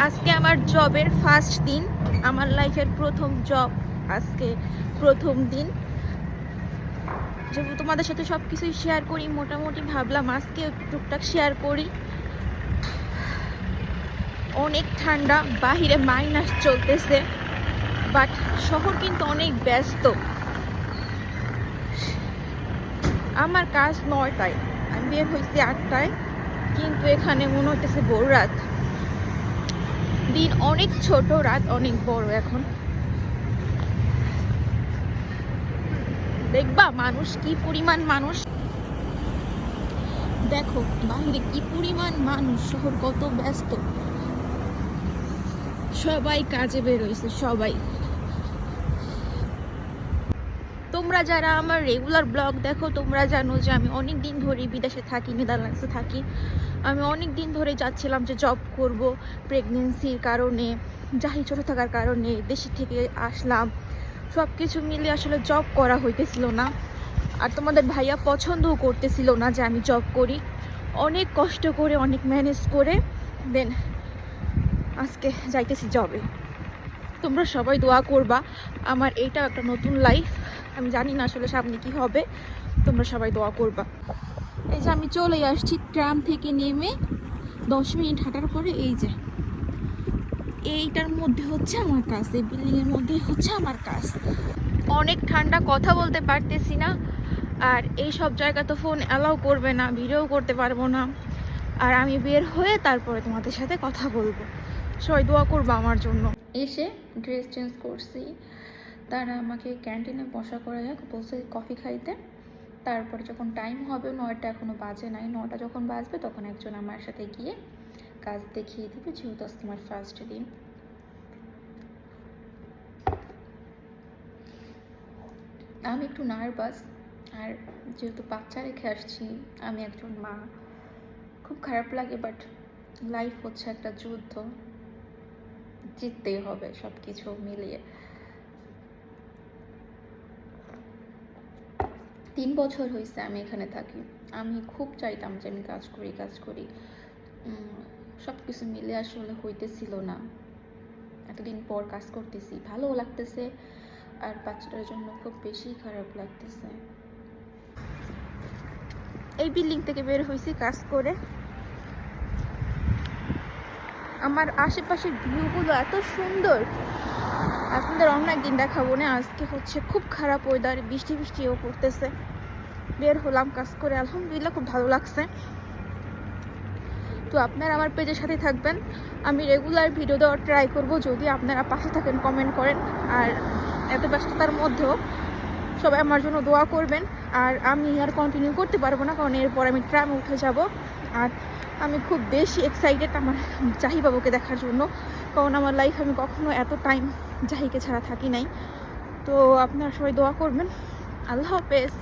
আজকে আমার জবের ফার্স্ট দিন, আমার লাইফের প্রথম জব। আজকে প্রথম দিন, যেহেতু তোমাদের সাথে সব কিছুই শেয়ার করি, মোটামুটি ভাবলাম আজকে একটু টুকটাক শেয়ার করি। অনেক ঠান্ডা, বাহিরে মাইনাস চলতেছে, বাট শহর কিন্তু অনেক ব্যস্ত। আমার কাজ 9টায়, আমি বের হয়েছি 8টায়, কিন্তু এখানে মনে হইতেছে ভোর রাত। দিন অনেক ছোট, রাত অনেক বড়। এখন দেখবা মানুষ কি পরিমাণ মানুষ, দেখো বাইরে কি পরিমাণ মানুষ, শহর কত ব্যস্ত, সবাই কাজে বের হয়েছে সবাই। তোমরা যারা আমার রেগুলার ব্লগ দেখো, তোমরা জানো যে আমি অনেক দিন ধরে বিদেশে থাকি, নেদারল্যান্ডসে থাকি। আমি অনেক দিন ধরে যাচ্ছিলাম যে জব করব, প্রেগনেন্সির কারণে, জাহি ছোটো থাকার কারণে দেশে থেকে আসলাম। সব কিছু মিলে আসলে জব করা হইতেছিল না, আর তোমাদের ভাইয়া পছন্দও করতেছিল না যে আমি জব করি। অনেক কষ্ট করে, অনেক ম্যানেজ করে দেন আজকে যাইতেছি জবে। তোমরা সবাই দোয়া করবা, আমার এইটা একটা নতুন লাইফ, আমি জানি না আসলে সামনে কি হবে, তোমরা সবাই দোয়া করবা। এই যে আমি চলে আসছি ট্রাম থেকে নেমে 10 মিনিট হাঁটার পরে, এই যে এইটার মধ্যে হচ্ছে আমার কাজ, এই বিল্ডিংয়ের মধ্যে হচ্ছে আমার কাজ। অনেক ঠান্ডা, কথা বলতে পারতেছি না, আর এই সব জায়গা তো ফোন অ্যালাউ করবে না, ভিডিও করতে পারবো না। আর আমি বের হয়ে তারপরে তোমাদের সাথে কথা বলবো। সবাই দোয়া করবো আমার জন্য। এসে ড্রেস চেঞ্জ করছি, তারা আমাকে ক্যান্টিনে বসা করে বলছে কফি খাইতে। তারপরে যখন টাইম হবে, 9টা এখনও বাজে নাই, 9টা যখন বাজবে তখন একজন আমার সাথে গিয়ে কাজ দেখিয়ে দিবে, যেহেতু আজকে আমার ফার্স্ট দিন। আমি একটু নার্ভাস, আর যেহেতু বাচ্চা রেখে আসছি, আমি একজন মা, খুব খারাপ লাগে, বাট লাইফ হচ্ছে একটা যুদ্ধ, জিততেই হবে সব কিছু মিলিয়ে। 3 বছর হয়েছে আমি এখানে থাকি। আমি খুব চাইতাম যে আমি কাজ করি, সব কিছু মিলে আসলে হইতেছিল না। এতদিন পর কাজ করতেছি, ভালোও লাগতেছে, আর বাচ্চাটার জন্য খুব বেশি খারাপ লাগতেছে। এই বিল্ডিং থেকে বের হয়েছি কাজ করে। আমার আশেপাশের ভিউগুলো এত সুন্দর, আপনাদের অনেক দিন দেখাবো না। আজকে হচ্ছে খুব খারাপ ওয়েদার, বৃষ্টিও পড়তেছে। বের হলাম কাজ করে, আলহামদুলিল্লাহ খুব ভালো লাগছে। তো আপনারা আমার পেজের সাথে থাকবেন, আমি রেগুলার ভিডিও দেওয়ার ট্রাই করব, যদি আপনারা পাশে থাকেন, কমেন্ট করেন। আর এত ব্যস্ততার মধ্যেও সবাই আমার জন্য দোয়া করবেন। আর আমি আর কন্টিনিউ করতে পারবো না, কারণ এরপর আমি ট্রামে উঠে যাব। আর আমি খুব বেশি এক্সাইটেড আমার জাহি বাবুকে দেখার জন্য, কারণ আমার লাইফ আমি কখনো এত টাইম জাহিকে ছাড়া থাকি নাই। তো আপনারা সবাই দোয়া করবেন। আল্লাহ হাফেজ।